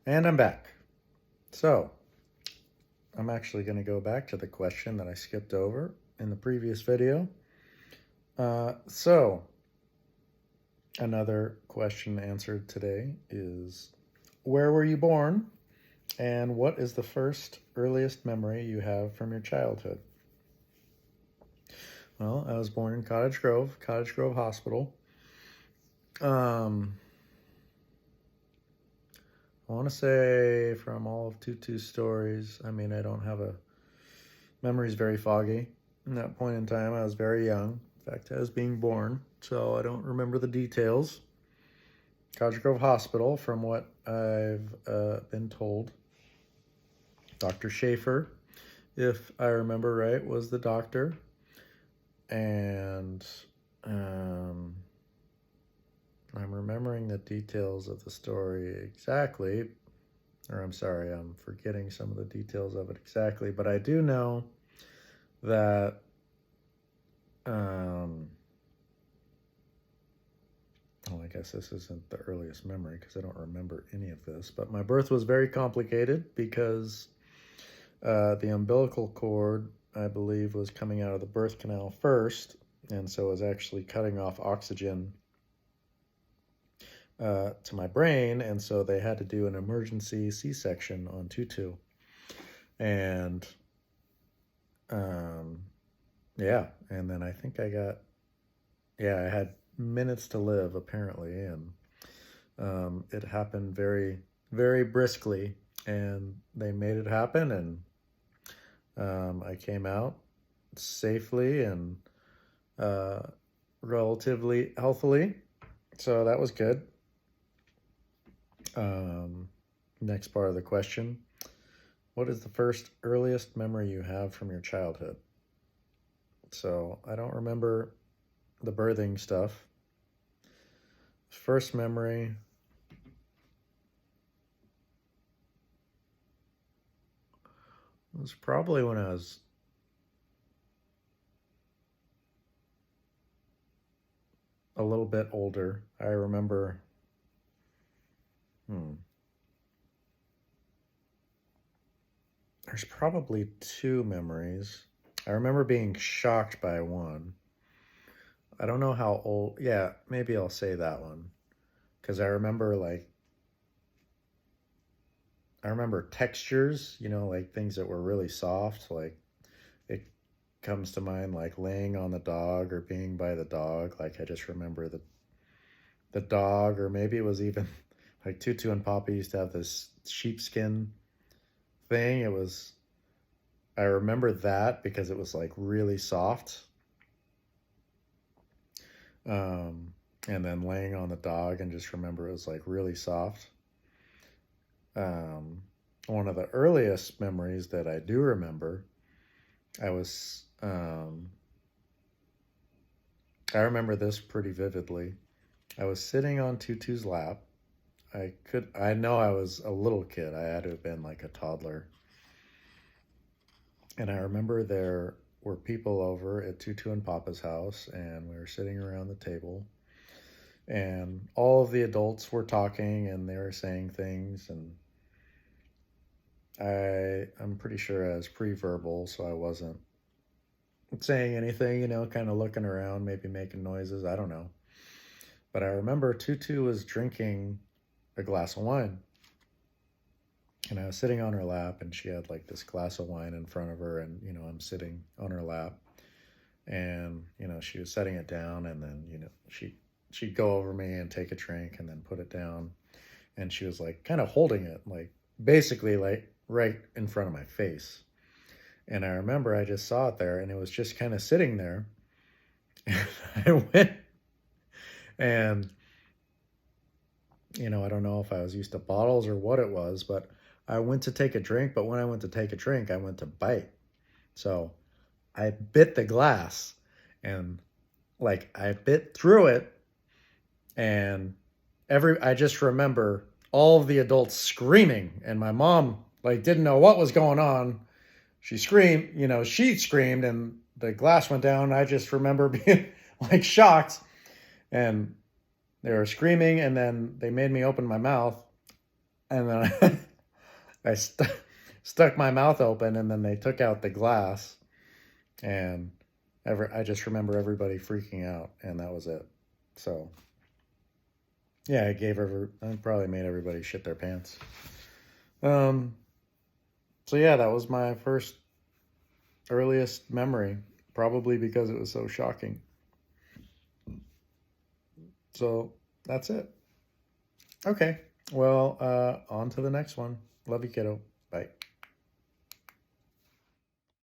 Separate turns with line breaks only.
And I'm back. So, I'm actually going to go back to the question that I skipped over in the previous video. So, another question answered today is, where were you born? And what is the first earliest memory you have from your childhood? Well, I was born in Cottage Grove Hospital. I want to say from all of Tutu's stories, I mean, I don't have a memory's very foggy. In that point in time, I was very young. In fact, I was being born, so I don't remember the details. Cottage Grove Hospital, from what I've been told. Dr. Schaefer, if I remember right, was the doctor. And I'm remembering the details of the story exactly. Or I'm sorry, I'm forgetting some of the details of it exactly. But I do know that well, I guess this isn't the earliest memory because I don't remember any of this. But my birth was very complicated because the umbilical cord, I believe, was coming out of the birth canal first, and so it was actually cutting off oxygen to my brain, and so they had to do an emergency C-section on Tutu. And yeah, and then I think I had minutes to live apparently, and it happened very, very briskly, and they made it happen, and I came out safely and relatively healthily, so that was good. Next part of the question: what is the first earliest memory you have from your childhood? So I don't remember the birthing stuff. First memory was probably when I was a little bit older. I remember, there's probably two memories. I remember being shocked by one. I don't know how old. Yeah, maybe I'll say that one. Because I remember, textures, like things that were really soft. Like, it comes to mind, like laying on the dog or being by the dog. Like, I just remember the dog, or maybe it was even like Tutu and Poppy used to have this sheepskin thing. I remember that because it was like really soft. And then laying on the dog and just remember it was like really soft. One of the earliest memories that I do remember, I remember this pretty vividly. I was sitting on Tutu's lap. I know I was a little kid. I had to have been like a toddler. And I remember there were people over at Tutu and Papa's house, and we were sitting around the table, and all of the adults were talking and they were saying things, and I'm pretty sure I was pre-verbal, so I wasn't saying anything, kind of looking around, maybe making noises, I don't know. But I remember Tutu was drinking a glass of wine. And I was sitting on her lap, and she had like this glass of wine in front of her, and, I'm sitting on her lap, and, she was setting it down, and then, she'd go over me and take a drink and then put it down. And she was like kind of holding it, like basically like right in front of my face. And I remember I just saw it there, and it was just kind of sitting there. And I went, and, I don't know if I was used to bottles or what it was, but I went to take a drink. But when I went to take a drink, I went to bite. So I bit the glass, and like I bit through it, and I just remember all of the adults screaming, and my mom like didn't know what was going on. She screamed, and the glass went down. I just remember being like shocked, and they were screaming, and then they made me open my mouth, And then I stuck my mouth open, and then they took out the glass, and I just remember everybody freaking out, and that was it. So yeah, I probably made everybody shit their pants. Um, so yeah, that was my first earliest memory, probably because it was so shocking. So that's it. Okay. Well, on to the next one. Love you, kiddo.